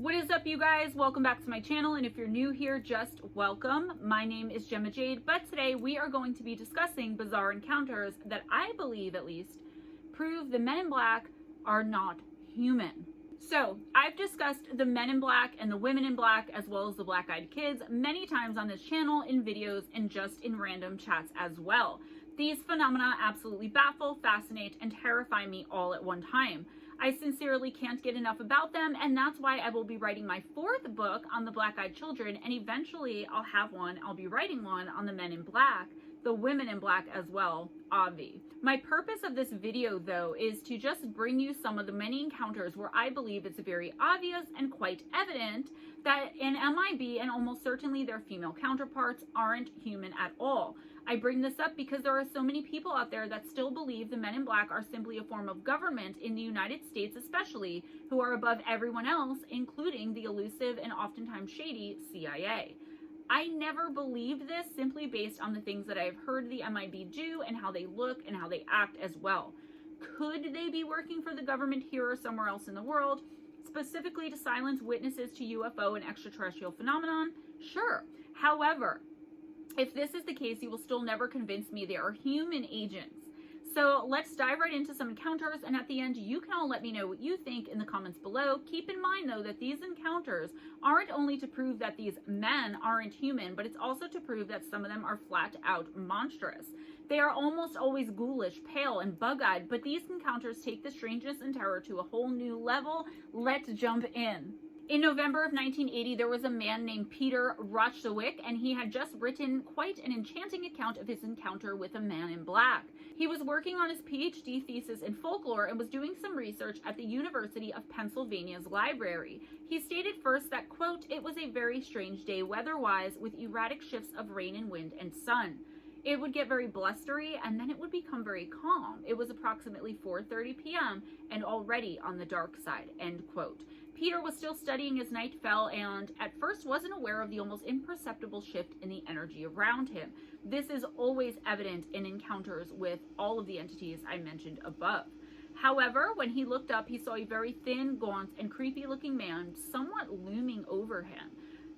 What is up, you guys? Welcome back to my channel, and if you're new here, just welcome. My name is Gemma Jade, but today we are going to be discussing bizarre encounters that I believe, at least, prove the men in black are not human. So, I've discussed the men in black and the women in black, as well as the black-eyed kids, many times on this channel, in videos, and just in random chats as well. These phenomena absolutely baffle, fascinate, and terrify me all at one time. I sincerely can't get enough about them, and that's why I will be writing my fourth book on the black-eyed children, and eventually I'll be writing one on the men in black, the women in black as well, obvi. My purpose of this video, though, is to just bring you some of the many encounters where I believe it's very obvious and quite evident that an MIB and almost certainly their female counterparts aren't human at all. I bring this up because there are so many people out there that still believe the men in black are simply a form of government in the United States especially, who are above everyone else, including the elusive and oftentimes shady CIA. I never believed this simply based on the things that I've heard the MIB do and how they look and how they act as well. Could they be working for the government here or somewhere else in the world, specifically to silence witnesses to UFO and extraterrestrial phenomenon? Sure. However, if this is the case, you will still never convince me they are human agents. So let's dive right into some encounters, and at the end, you can all let me know what you think in the comments below. Keep in mind, though, that these encounters aren't only to prove that these men aren't human, but it's also to prove that some of them are flat out monstrous. They are almost always ghoulish, pale, and bug-eyed, but these encounters take the strangeness and terror to a whole new level. Let's jump in. In November of 1980, there was a man named Peter Rochwick, and he had just written quite an enchanting account of his encounter with a man in black. He was working on his PhD thesis in folklore and was doing some research at the University of Pennsylvania's library. He stated first that, quote, "It was a very strange day weather-wise, with erratic shifts of rain and wind and sun. It would get very blustery, and then it would become very calm. It was approximately 4:30 p.m. and already on the dark side," end quote. Peter was still studying as night fell and at first wasn't aware of the almost imperceptible shift in the energy around him. This is always evident in encounters with all of the entities I mentioned above. However, when he looked up, he saw a very thin, gaunt, and creepy-looking man somewhat looming over him.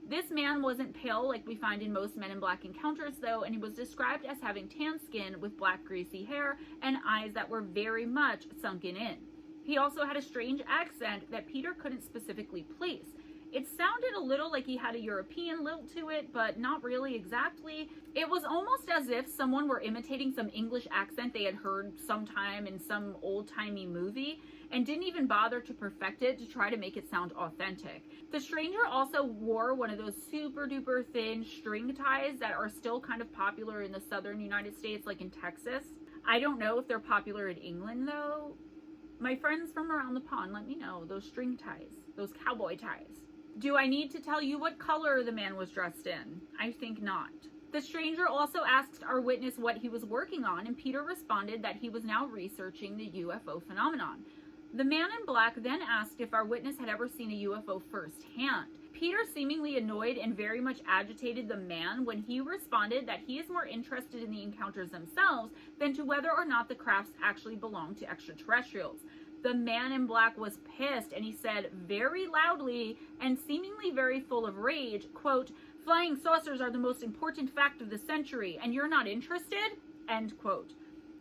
This man wasn't pale like we find in most men in black encounters, though, and he was described as having tan skin with black greasy hair and eyes that were very much sunken in. He also had a strange accent that Peter couldn't specifically place. It sounded a little like he had a European lilt to it, but not really exactly. It was almost as if someone were imitating some English accent they had heard sometime in some old-timey movie and didn't even bother to perfect it to try to make it sound authentic. The stranger also wore one of those super duper thin string ties that are still kind of popular in the southern United States, like in Texas. I don't know if they're popular in England, though. My friends from around the pond, let me know. Those string ties, those cowboy ties. Do I need to tell you what color the man was dressed in? I think not. The stranger also asked our witness what he was working on, and Peter responded that he was now researching the UFO phenomenon. The man in black then asked if our witness had ever seen a UFO firsthand. Peter seemingly annoyed and very much agitated the man when he responded that he is more interested in the encounters themselves than to whether or not the crafts actually belong to extraterrestrials. The man in black was pissed, and he said very loudly and seemingly very full of rage, quote, "Flying saucers are the most important fact of the century, and you're not interested?" End quote.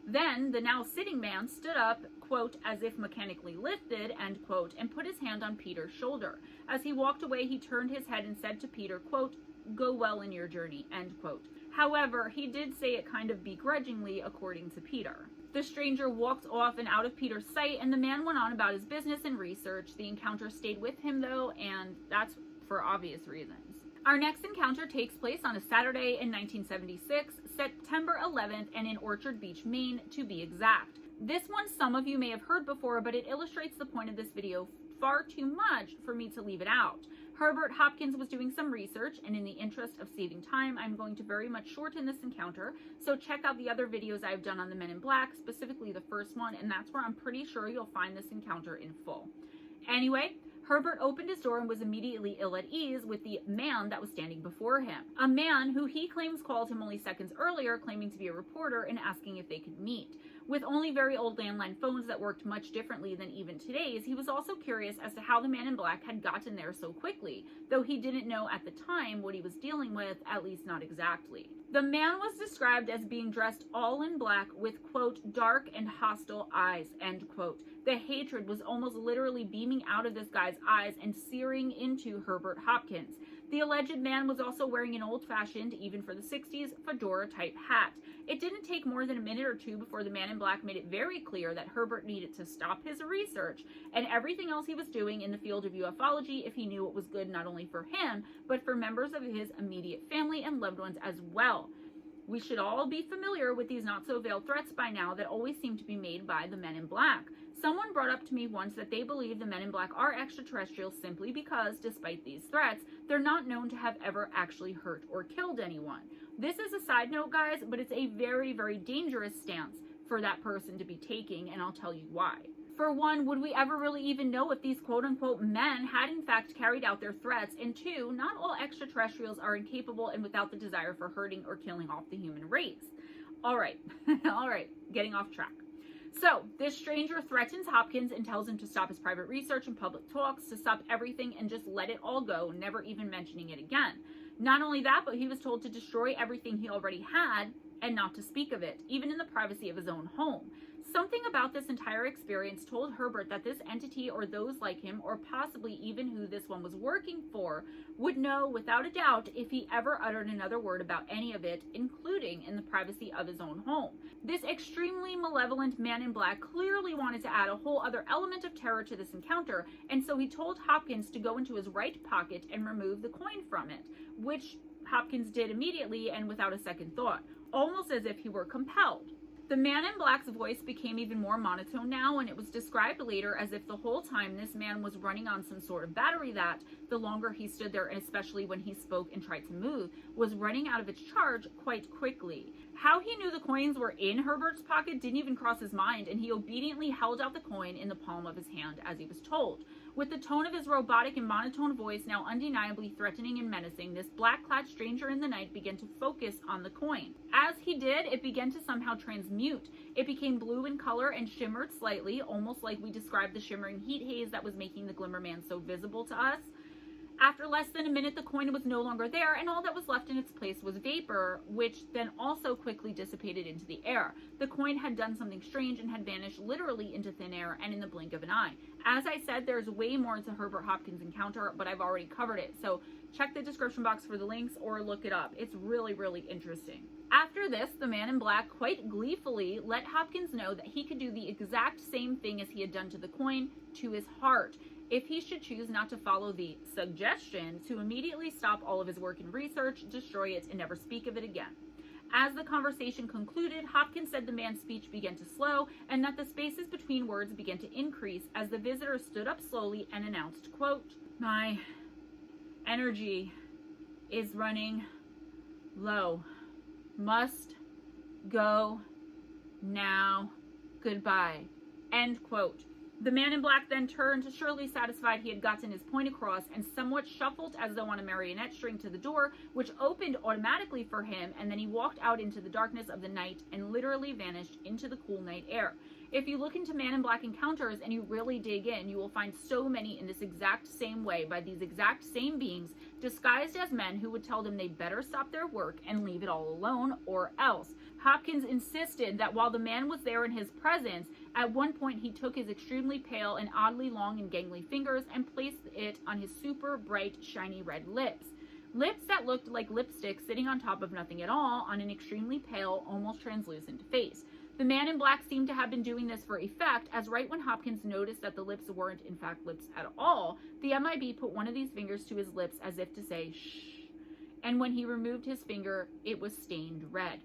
Then the now sitting man stood up, quote, as if mechanically lifted, end quote, and put his hand on Peter's shoulder. As he walked away, he turned his head and said to Peter, quote, "Go well in your journey," end quote. However, he did say it kind of begrudgingly, according to Peter. The stranger walked off and out of Peter's sight, and the man went on about his business and research. The encounter stayed with him, though, and that's for obvious reasons. Our next encounter takes place on a Saturday in 1976, September 11th, and in Orchard Beach, Maine, to be exact. This one some of you may have heard before, but it illustrates the point of this video far too much for me to leave it out. Herbert Hopkins was doing some research, and in the interest of saving time, I'm going to very much shorten this encounter, so check out the other videos I've done on the Men in Black, specifically the first one, and that's where I'm pretty sure you'll find this encounter in full. Anyway, Herbert opened his door and was immediately ill at ease with the man that was standing before him. A man who he claims called him only seconds earlier, claiming to be a reporter and asking if they could meet. With only very old landline phones that worked much differently than even today's, he was also curious as to how the man in black had gotten there so quickly, though he didn't know at the time what he was dealing with, at least not exactly. The man was described as being dressed all in black with, quote, dark and hostile eyes, end quote. The hatred was almost literally beaming out of this guy's eyes and searing into Herbert Hopkins. The alleged man was also wearing an old-fashioned, even for the 60s, fedora-type hat. It didn't take more than a minute or two before the man in black made it very clear that Herbert needed to stop his research and everything else he was doing in the field of ufology if he knew it was good not only for him, but for members of his immediate family and loved ones as well. We should all be familiar with these not-so-veiled threats by now that always seem to be made by the men in black. Someone brought up to me once that they believe the men in black are extraterrestrials simply because, despite these threats, they're not known to have ever actually hurt or killed anyone. This is a side note, guys, but it's a very, very dangerous stance for that person to be taking, and I'll tell you why. For one, would we ever really even know if these quote-unquote men had in fact carried out their threats? And two, not all extraterrestrials are incapable and without the desire for hurting or killing off the human race. All right, getting off track. So, this stranger threatens Hopkins and tells him to stop his private research and public talks, to stop everything and just let it all go, never even mentioning it again. Not only that, but he was told to destroy everything he already had and not to speak of it, even in the privacy of his own home. Something about this entire experience told Herbert that this entity or those like him, or possibly even who this one was working for, would know without a doubt if he ever uttered another word about any of it, including in the privacy of his own home. This extremely malevolent man in black clearly wanted to add a whole other element of terror to this encounter, and so he told Hopkins to go into his right pocket and remove the coin from it, which Hopkins did immediately and without a second thought, almost as if he were compelled. The man in black's voice became even more monotone now, and it was described later as if the whole time this man was running on some sort of battery that, the longer he stood there, and especially when he spoke and tried to move, was running out of its charge quite quickly. How he knew the coins were in Herbert's pocket didn't even cross his mind, and he obediently held out the coin in the palm of his hand as he was told. With the tone of his robotic and monotone voice now undeniably threatening and menacing, this black-clad stranger in the night began to focus on the coin. As he did, it began to somehow transmute. It became blue in color and shimmered slightly, almost like we described the shimmering heat haze that was making the Glimmer Man so visible to us. After less than a minute, the coin was no longer there, and all that was left in its place was vapor, which then also quickly dissipated into the air. The coin had done something strange and had vanished literally into thin air and in the blink of an eye. As I said, there's way more to Herbert Hopkins' encounter, but I've already covered it, so check the description box for the links or look it up. It's really, really interesting. After this, the man in black quite gleefully let Hopkins know that he could do the exact same thing as he had done to the coin to his heart, if he should choose not to follow the suggestion to immediately stop all of his work and research, destroy it, and never speak of it again. As the conversation concluded, Hopkins said the man's speech began to slow and that the spaces between words began to increase as the visitor stood up slowly and announced, quote, "My energy is running low. Must go now. Goodbye," end quote. The man in black then turned, surely satisfied he had gotten his point across, and somewhat shuffled as though on a marionette string to the door, which opened automatically for him, and then he walked out into the darkness of the night and literally vanished into the cool night air. If you look into Man in Black encounters and you really dig in, you will find so many in this exact same way by these exact same beings, disguised as men who would tell them they better stop their work and leave it all alone, or else. Hopkins insisted that while the man was there in his presence, at one point he took his extremely pale and oddly long and gangly fingers and placed it on his super bright, shiny red lips. Lips that looked like lipstick sitting on top of nothing at all on an extremely pale, almost translucent face. The man in black seemed to have been doing this for effect, as right when Hopkins noticed that the lips weren't in fact lips at all, the MIB put one of these fingers to his lips as if to say, shh, and when he removed his finger, it was stained red.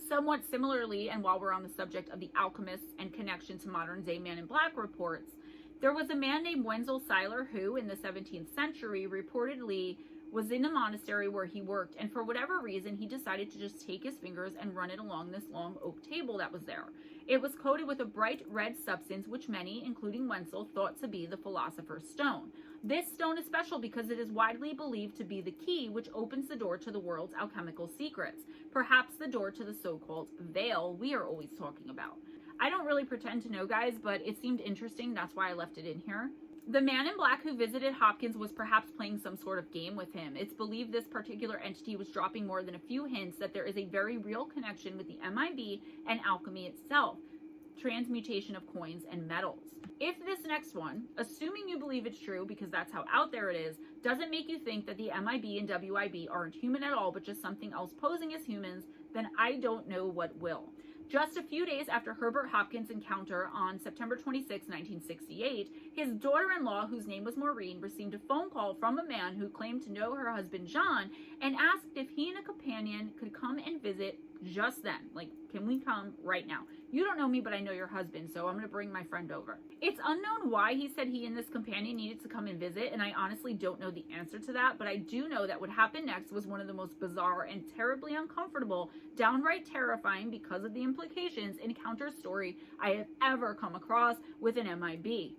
Somewhat similarly, and while we're on the subject of the alchemists and connection to modern-day Man in Black reports, there was a man named Wenzel Seiler who, in the 17th century, reportedly was in a monastery where he worked, and for whatever reason, he decided to just take his fingers and run it along this long oak table that was there. It was coated with a bright red substance, which many, including Wenzel, thought to be the Philosopher's Stone. This stone is special because it is widely believed to be the key which opens the door to the world's alchemical secrets, perhaps the door to the so-called veil we are always talking about. I don't really pretend to know, guys, but it seemed interesting. That's why I left it in here. The man in black who visited Hopkins was perhaps playing some sort of game with him. It's believed this particular entity was dropping more than a few hints that there is a very real connection with the MIB and alchemy itself, transmutation of coins and metals. If this next one, assuming you believe it's true because that's how out there it is, doesn't make you think that the MIB and WIB aren't human at all but just something else posing as humans, then I don't know what will. Just a few days after Herbert Hopkins' encounter on September 26, 1968, his daughter-in-law, whose name was Maureen, received a phone call from a man who claimed to know her husband John and asked if he and a companion could come and visit just then. Like, can we come right now? You don't know me, but I know your husband, so I'm going to bring my friend over. It's unknown why he said he and this companion needed to come and visit, and I honestly don't know the answer to that, but I do know that what happened next was one of the most bizarre and terribly uncomfortable, downright terrifying because of the implications, encounter story I have ever come across with an MIB.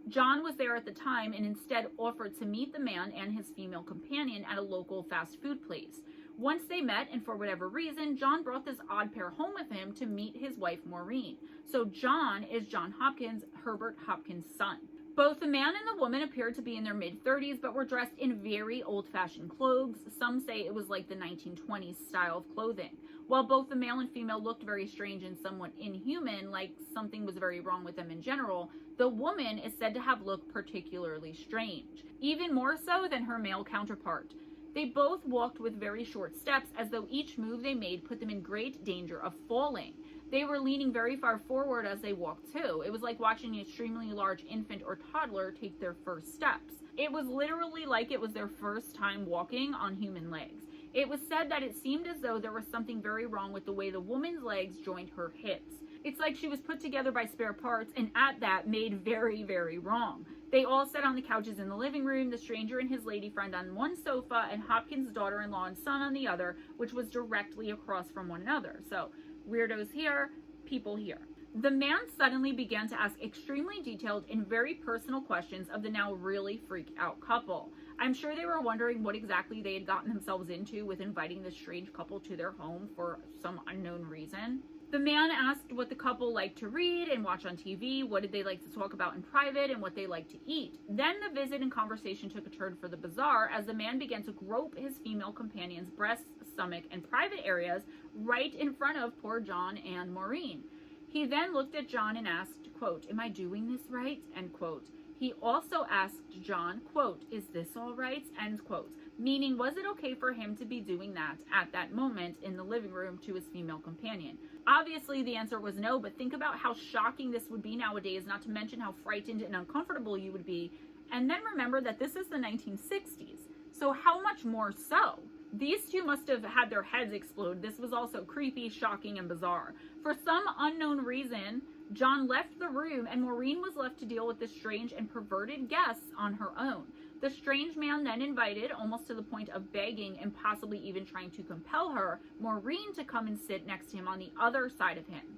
John was there at the time and instead offered to meet the man and his female companion at a local fast food place. Once they met, and for whatever reason, John brought this odd pair home with him to meet his wife Maureen. So John is John Hopkins, Herbert Hopkins' son. Both the man and the woman appeared to be in their mid-30s, but were dressed in very old-fashioned clothes. Some say it was like the 1920s style of clothing. While both the male and female looked very strange and somewhat inhuman, like something was very wrong with them in general, the woman is said to have looked particularly strange, even more so than her male counterpart. They both walked with very short steps, as though each move they made put them in great danger of falling. They were leaning very far forward as they walked too. It was like watching an extremely large infant or toddler take their first steps. It was literally like it was their first time walking on human legs. It was said that it seemed as though there was something very wrong with the way the woman's legs joined her hips. It's like she was put together by spare parts and at that made very, very wrong. They all sat on the couches in the living room, the stranger and his lady friend on one sofa, and Hopkins' daughter-in-law and son on the other, which was directly across from one another. So, weirdos here, people here. The man suddenly began to ask extremely detailed and very personal questions of the now really freaked out couple. I'm sure they were wondering what exactly they had gotten themselves into with inviting this strange couple to their home for some unknown reason. The man asked what the couple liked to read and watch on TV, what did they like to talk about in private, and what they liked to eat. Then the visit and conversation took a turn for the bizarre as the man began to grope his female companion's breasts, stomach, and private areas right in front of poor John and Maureen. He then looked at John and asked, quote, "Am I doing this right?" End quote. He also asked John, quote, "Is this all right?" End quote. Meaning, was it okay for him to be doing that at that moment in the living room to his female companion? Obviously, the answer was no, but think about how shocking this would be nowadays, not to mention how frightened and uncomfortable you would be. And then remember that this is the 1960s. So how much more so? These two must have had their heads explode. This was also creepy, shocking, and bizarre. For some unknown reason, John left the room and Maureen was left to deal with the strange and perverted guests on her own. The strange man then invited, almost to the point of begging and possibly even trying to compel her, Maureen to come and sit next to him on the other side of him.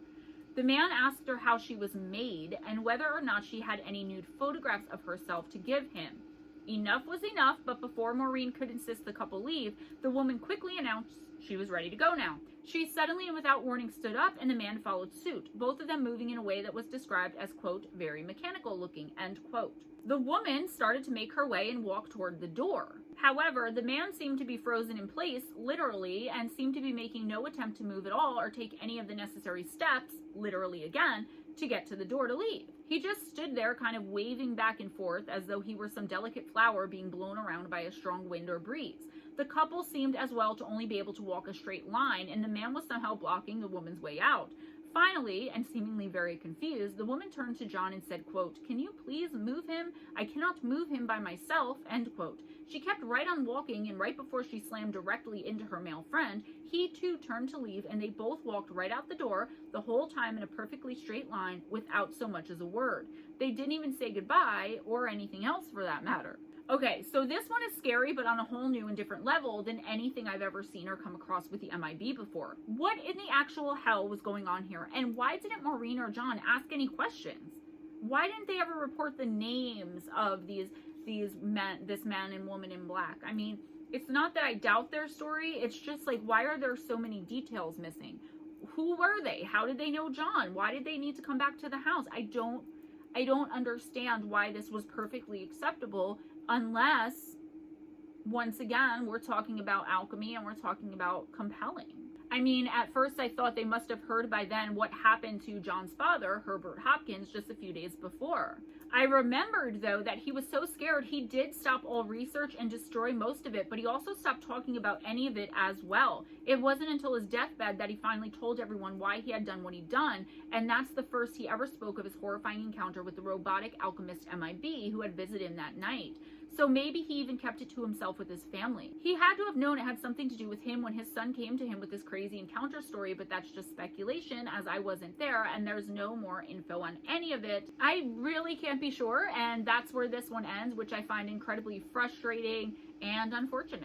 The man asked her how she was made and whether or not she had any nude photographs of herself to give him. Enough was enough, but before Maureen could insist the couple leave, the woman quickly announced she was ready to go now. She suddenly and without warning stood up and the man followed suit, both of them moving in a way that was described as, quote, "very mechanical looking," end quote. The woman started to make her way and walk toward the door. However, the man seemed to be frozen in place, literally, and seemed to be making no attempt to move at all or take any of the necessary steps, literally again, to get to the door to leave. He just stood there kind of waving back and forth as though he were some delicate flower being blown around by a strong wind or breeze. The couple seemed as well to only be able to walk a straight line, and the man was somehow blocking the woman's way out. Finally, and seemingly very confused, the woman turned to John and said, quote, "Can you please move him? I cannot move him by myself," end quote. She kept right on walking, and right before she slammed directly into her male friend, he too turned to leave, and they both walked right out the door, the whole time in a perfectly straight line without so much as a word. They didn't even say goodbye, or anything else for that matter. Okay, so this one is scary, but on a whole new and different level than anything I've ever seen or come across with the MIB before. What in the actual hell was going on here? And why didn't Maureen or John ask any questions? Why didn't they ever report the names of these men, this man and woman in black? I mean, it's not that I doubt their story. It's just like, why are there so many details missing? who were they? How did they know John? Why did they need to come back to the house? I don't understand why this was perfectly acceptable, unless, once again, we're talking about alchemy and we're talking about compelling. I mean, at first I thought they must have heard by then what happened to John's father, Herbert Hopkins, just a few days before. I remembered, though, that he was so scared he did stop all research and destroy most of it, but he also stopped talking about any of it as well. It wasn't until his deathbed that he finally told everyone why he had done what he'd done, and that's the first he ever spoke of his horrifying encounter with the robotic alchemist MIB who had visited him that night. So maybe he even kept it to himself with his family. He had to have known it had something to do with him when his son came to him with this crazy encounter story, but that's just speculation, as I wasn't there and there's no more info on any of it. I really can't be sure, and that's where this one ends, which I find incredibly frustrating and unfortunate.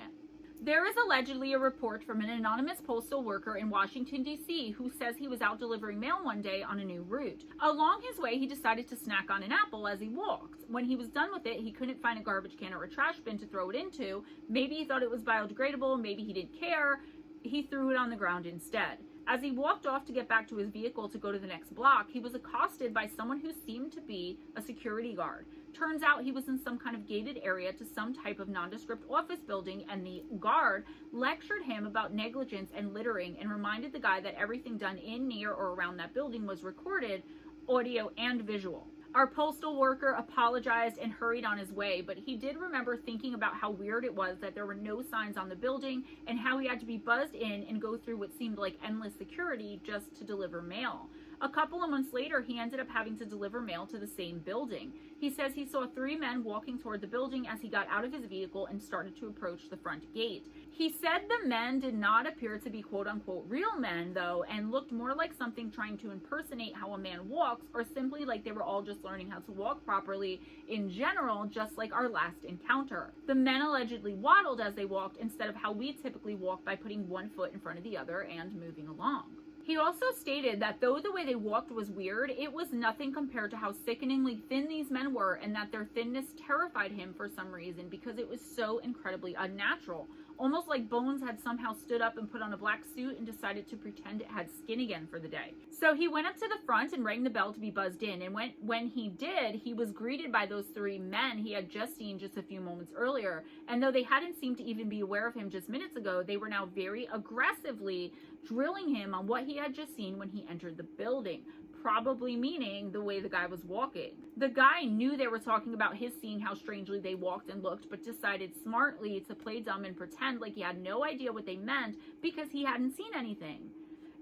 There is allegedly a report from an anonymous postal worker in Washington, D.C. who says he was out delivering mail one day on a new route. Along his way, he decided to snack on an apple as he walked. When he was done with it, he couldn't find a garbage can or a trash bin to throw it into. Maybe he thought it was biodegradable, maybe he didn't care. He threw it on the ground instead. As he walked off to get back to his vehicle to go to the next block, he was accosted by someone who seemed to be a security guard. Turns out he was in some kind of gated area to some type of nondescript office building, and the guard lectured him about negligence and littering and reminded the guy that everything done in, near, or around that building was recorded, audio and visual. Our postal worker apologized and hurried on his way, but he did remember thinking about how weird it was that there were no signs on the building and how he had to be buzzed in and go through what seemed like endless security just to deliver mail. A couple of months later, he ended up having to deliver mail to the same building. He says he saw 3 men walking toward the building as he got out of his vehicle and started to approach the front gate. He said the men did not appear to be quote-unquote real men, though, and looked more like something trying to impersonate how a man walks, or simply like they were all just learning how to walk properly in general, just like our last encounter. The men allegedly waddled as they walked instead of how we typically walk by putting one foot in front of the other and moving along. He also stated that though the way they walked was weird, it was nothing compared to how sickeningly thin these men were, and that their thinness terrified him for some reason because it was so incredibly unnatural. Almost like Bones had somehow stood up and put on a black suit and decided to pretend it had skin again for the day. So he went up to the front and rang the bell to be buzzed in, and when he did, he was greeted by those 3 men he had just seen just a few moments earlier. And though they hadn't seemed to even be aware of him just minutes ago, they were now very aggressively drilling him on what he had just seen when he entered the building, probably meaning the way the guy was walking. The guy knew they were talking about his seeing how strangely they walked and looked, but decided smartly to play dumb and pretend like he had no idea what they meant because he hadn't seen anything.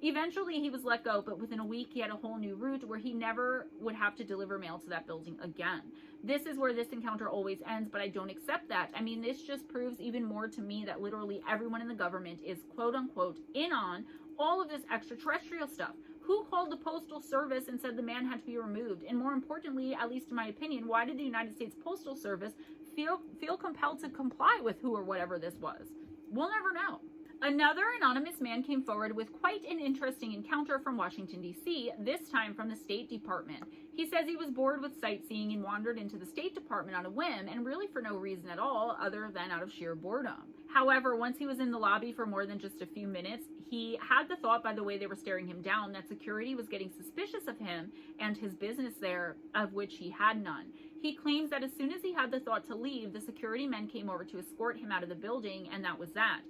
Eventually, he was let go, but within a week, he had a whole new route where he never would have to deliver mail to that building again. This is where this encounter always ends, but I don't accept that. I mean, this just proves even more to me that literally everyone in the government is quote-unquote in on all of this extraterrestrial stuff. Who called the Postal Service and said the man had to be removed? And more importantly, at least in my opinion, why did the United States Postal Service feel compelled to comply with who or whatever this was? We'll never know. Another anonymous man came forward with quite an interesting encounter from Washington, D.C., this time from the State Department. He says he was bored with sightseeing and wandered into the State Department on a whim, and really for no reason at all other than out of sheer boredom. However, once he was in the lobby for more than just a few minutes, he had the thought, by the way they were staring him down, that security was getting suspicious of him and his business there, of which he had none. He claims that as soon as he had the thought to leave, the security men came over to escort him out of the building, and that was that.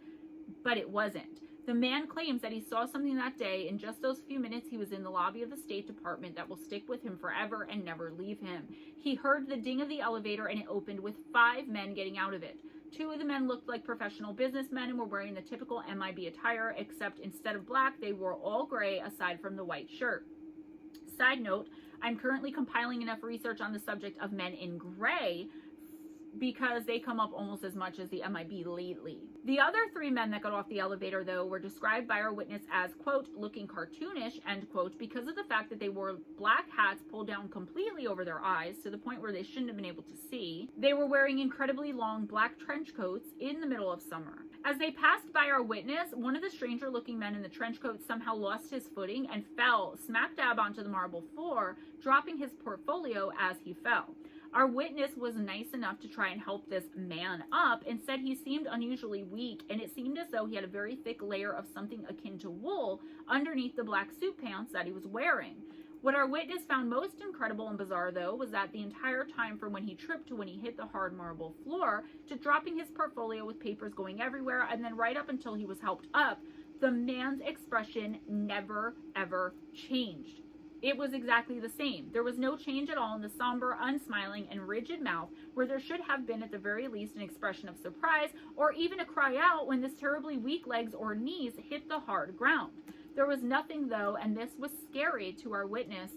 But it wasn't. The man claims that he saw something that day in just those few minutes he was in the lobby of the State Department that will stick with him forever and never leave him. He heard the ding of the elevator and it opened with 5 men getting out of it. 2 of the men looked like professional businessmen and were wearing the typical MIB attire, except instead of black, they wore all gray aside from the white shirt. Side note, I'm currently compiling enough research on the subject of men in gray because they come up almost as much as the MIB lately. The other 3 men that got off the elevator, though, were described by our witness as, quote, looking cartoonish, end quote, because of the fact that they wore black hats pulled down completely over their eyes to the point where they shouldn't have been able to see. They were wearing incredibly long black trench coats in the middle of summer. As they passed by our witness, one of the stranger-looking men in the trench coat somehow lost his footing and fell smack dab onto the marble floor, dropping his portfolio as he fell. Our witness was nice enough to try and help this man up and said he seemed unusually weak, and it seemed as though he had a very thick layer of something akin to wool underneath the black suit pants that he was wearing. What our witness found most incredible and bizarre, though, was that the entire time from when he tripped to when he hit the hard marble floor to dropping his portfolio with papers going everywhere and then right up until he was helped up, the man's expression never, ever changed. It was exactly the same. There was no change at all in the somber, unsmiling, and rigid mouth where there should have been at the very least an expression of surprise or even a cry out when his terribly weak legs or knees hit the hard ground. There was nothing, though, and this was scary to our witness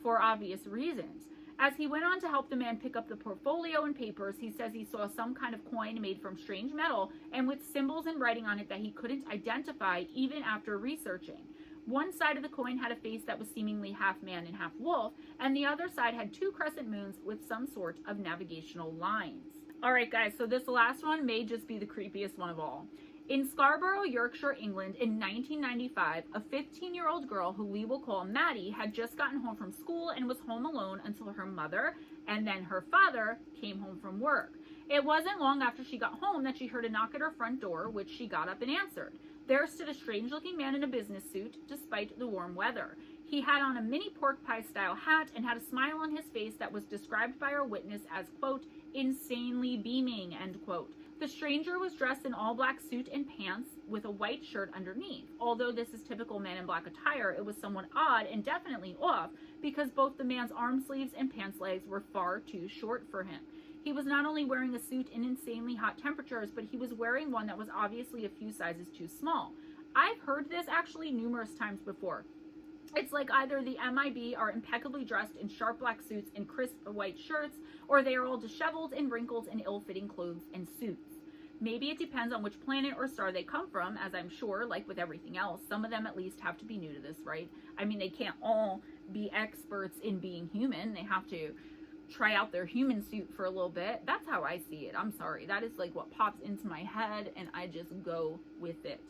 for obvious reasons. As he went on to help the man pick up the portfolio and papers, he says he saw some kind of coin made from strange metal and with symbols and writing on it that he couldn't identify even after researching. One side of the coin had a face that was seemingly half man and half wolf, and the other side had 2 crescent moons with some sort of navigational lines. Alright guys, so this last one may just be the creepiest one of all. In Scarborough, Yorkshire, England, in 1995, a 15-year-old girl who we will call Maddie had just gotten home from school and was home alone until her mother and then her father came home from work. It wasn't long after she got home that she heard a knock at her front door, which she got up and answered. There stood a strange-looking man in a business suit, despite the warm weather. He had on a mini pork pie-style hat and had a smile on his face that was described by our witness as, quote, insanely beaming, end quote. The stranger was dressed in all black suit and pants with a white shirt underneath. Although this is typical man in black attire, it was somewhat odd and definitely off because both the man's arm sleeves and pants legs were far too short for him. He was not only wearing a suit in insanely hot temperatures, but he was wearing one that was obviously a few sizes too small. I've heard this actually numerous times before. It's like either the MIB are impeccably dressed in sharp black suits and crisp white shirts, or they are all disheveled and wrinkled in ill-fitting clothes and suits. Maybe it depends on which planet or star they come from, as I'm sure, like with everything else, some of them at least have to be new to this, right? I mean, they can't all be experts in being human. They have to try out their human suit for a little bit. That's how I see it. I'm sorry. That is like what pops into my head, and I just go with it.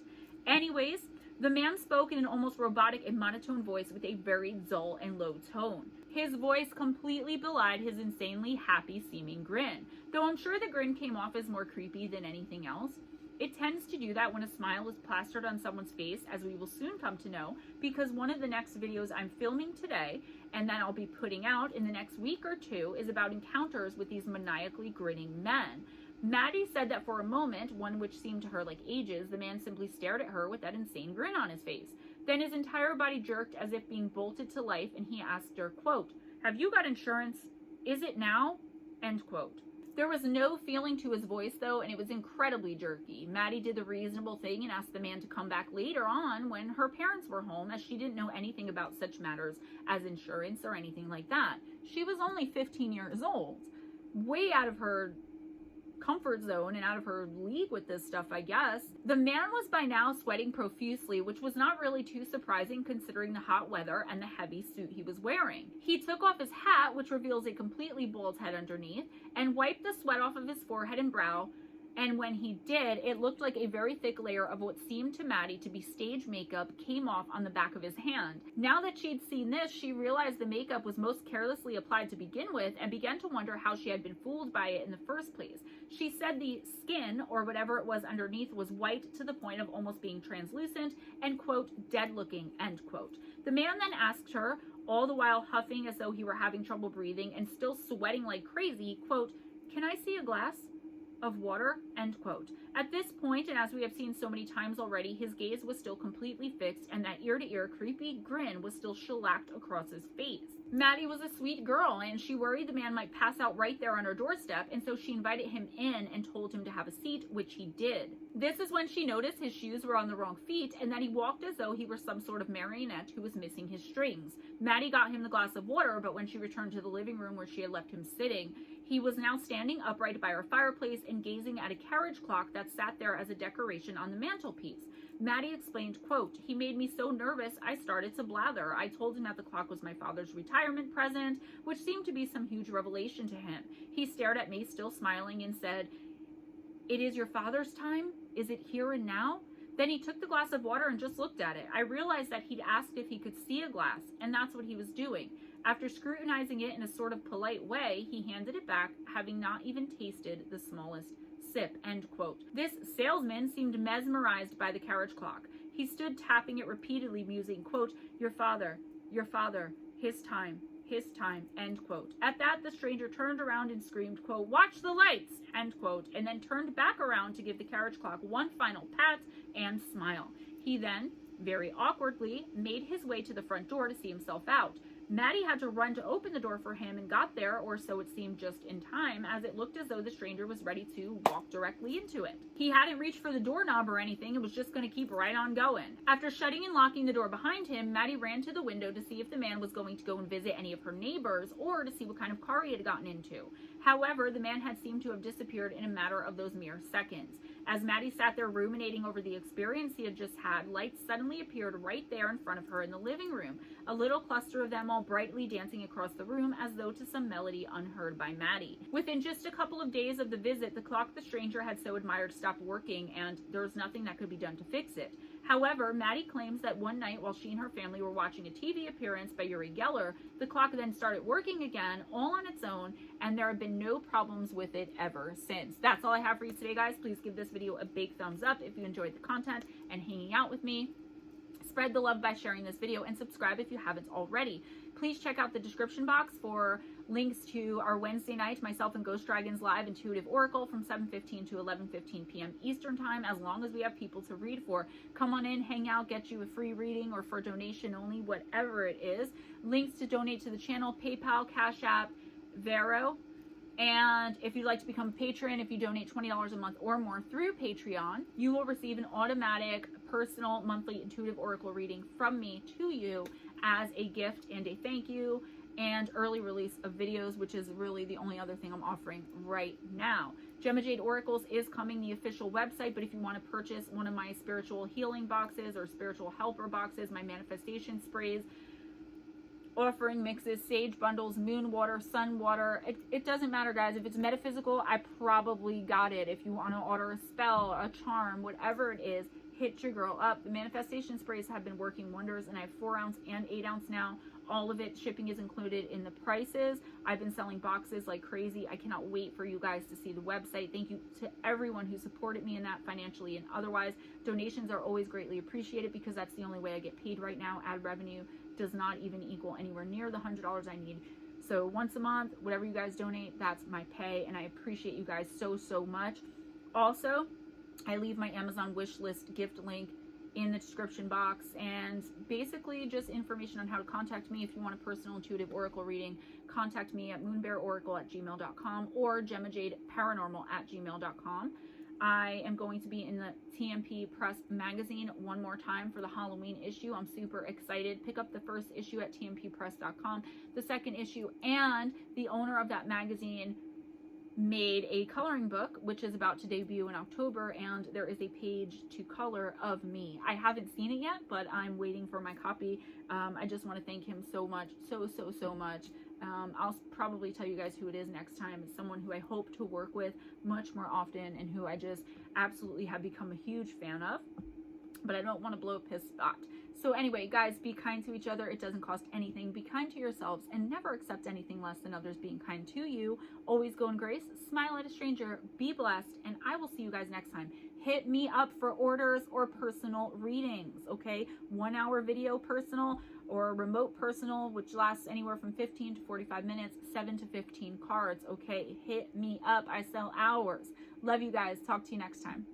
Anyways, the man spoke in an almost robotic and monotone voice with a very dull and low tone. His voice completely belied his insanely happy-seeming grin, though I'm sure the grin came off as more creepy than anything else. It tends to do that when a smile is plastered on someone's face, as we will soon come to know, because one of the next videos I'm filming today, and that I'll be putting out in the next week or two, is about encounters with these maniacally grinning men. Maddie said that for a moment, one which seemed to her like ages, the man simply stared at her with that insane grin on his face. Then his entire body jerked as if being bolted to life, and he asked her, quote, "Have you got insurance? Is it now?" End quote. There was no feeling to his voice, though, and it was incredibly jerky. Maddie did the reasonable thing and asked the man to come back later on when her parents were home, as she didn't know anything about such matters as insurance or anything like that. She was only 15 years old, way out of her comfort zone and out of her league with this stuff, I guess. The man was by now sweating profusely, which was not really too surprising considering the hot weather and the heavy suit he was wearing. He took off his hat, which reveals a completely bald head underneath, and wiped the sweat off of his forehead and brow, and when he did, it looked like a very thick layer of what seemed to Maddie to be stage makeup came off on the back of his hand. Now that she'd seen this, she realized the makeup was most carelessly applied to begin with and began to wonder how she had been fooled by it in the first place. She said the skin, or whatever it was underneath, was white to the point of almost being translucent and, quote, dead looking, end quote. The man then asked her, all the while huffing as though he were having trouble breathing and still sweating like crazy, quote, "Can I see a glass of water?" End quote. At this point, and as we have seen so many times already, his gaze was still completely fixed, and that ear-to-ear creepy grin was still shellacked across his face. Maddie was a sweet girl, and she worried the man might pass out right there on her doorstep, and so she invited him in and told him to have a seat, which he did. This is when she noticed his shoes were on the wrong feet, and that he walked as though he were some sort of marionette who was missing his strings. Maddie got him the glass of water, but when she returned to the living room where she had left him sitting, he was now standing upright by her fireplace and gazing at a carriage clock that sat there as a decoration on the mantelpiece. Maddie explained, quote, "He made me so nervous I started to blather. I told him that the clock was my father's retirement present, which seemed to be some huge revelation to him. He stared at me, still smiling, and said, 'It is your father's time? Is it here and now?' Then he took the glass of water and just looked at it. I realized that he'd asked if he could see a glass, and that's what he was doing. After scrutinizing it in a sort of polite way, he handed it back, having not even tasted the smallest sip, end quote. This salesman seemed mesmerized by the carriage clock. He stood tapping it repeatedly, musing, quote, your father, his time, end quote. At that, the stranger turned around and screamed, quote, watch the lights, end quote, and then turned back around to give the carriage clock one final pat and smile. He then, very awkwardly, made his way to the front door to see himself out. Maddie had to run to open the door for him and got there, or so it seemed, just in time, as it looked as though the stranger was ready to walk directly into it. He hadn't reached for the doorknob or anything and was just going to keep right on going. After shutting and locking the door behind him, Maddie ran to the window to see if the man was going to go and visit any of her neighbors or to see what kind of car he had gotten into. However, the man had seemed to have disappeared in a matter of those mere seconds. As Maddie sat there ruminating over the experience he had just had, lights suddenly appeared right there in front of her in the living room, a little cluster of them all brightly dancing across the room as though to some melody unheard by Maddie. Within just a couple of days of the visit, the clock the stranger had so admired stopped working, and there was nothing that could be done to fix it. However, Maddie claims that one night while she and her family were watching a TV appearance by Uri Geller, the clock then started working again, all on its own, and there have been no problems with it ever since. That's all I have for you today, guys. Please give this video a big thumbs up if you enjoyed the content and hanging out with me. Spread the love by sharing this video and subscribe if you haven't already. Please check out the description box for links to our Wednesday night, myself and Ghost Dragons Live Intuitive Oracle from 7:15 to 11:15 p.m. Eastern Time, as long as we have people to read for. Come on in, hang out, get you a free reading or for donation only, whatever it is. Links to donate to the channel, PayPal, Cash App, Vero. And if you'd like to become a patron, if you donate $20 a month or more through Patreon, you will receive an automatic personal monthly intuitive oracle reading from me to you as a gift and a thank you, and early release of videos, which is really the only other thing I'm offering right now. Gemma Jade Oracles is coming, the official website, but if you want to purchase one of my spiritual healing boxes or spiritual helper boxes, my manifestation sprays, offering mixes, sage bundles, moon water, sun water, it doesn't matter, guys. If it's metaphysical, I probably got it. If you want to order a spell, a charm, whatever it is, hit your girl up. The manifestation sprays have been working wonders, and I have 4 ounce and 8 ounce now. All of it, shipping is included in the prices. I've been selling boxes like crazy. I cannot wait for you guys to see the website. Thank you to everyone who supported me in that financially and otherwise. Donations are always greatly appreciated because that's the only way I get paid right now. Ad revenue does not even equal anywhere near the $100 I need. So once a month, whatever you guys donate, that's my pay, and I appreciate you guys so, so much. Also, I leave my Amazon wish list gift link in the description box, and basically just information on how to contact me. If you want a personal intuitive oracle reading, contact me at MoonBearOracle@gmail.com or GemmaJadeParanormal@gmail.com. I am going to be in the TMP Press magazine one more time for the Halloween issue. I'm super excited. Pick up the first issue at tmppress.com, the second issue, and the owner of that magazine made a coloring book, which is about to debut in October, and there is a page to color of me. I haven't seen it yet, but I'm waiting for my copy. I just want to thank him so much, so much. I'll probably tell you guys who it is next time. It's someone who I hope to work with much more often and who I just absolutely have become a huge fan of, but I don't want to blow up his spot. So anyway, guys, be kind to each other. It doesn't cost anything. Be kind to yourselves and never accept anything less than others being kind to you. Always go in grace, smile at a stranger, be blessed, and I will see you guys next time. Hit me up for orders or personal readings, okay? 1 hour video personal or remote personal, which lasts anywhere from 15 to 45 minutes, 7 to 15 cards, okay? Hit me up. I sell hours. Love you guys. Talk to you next time.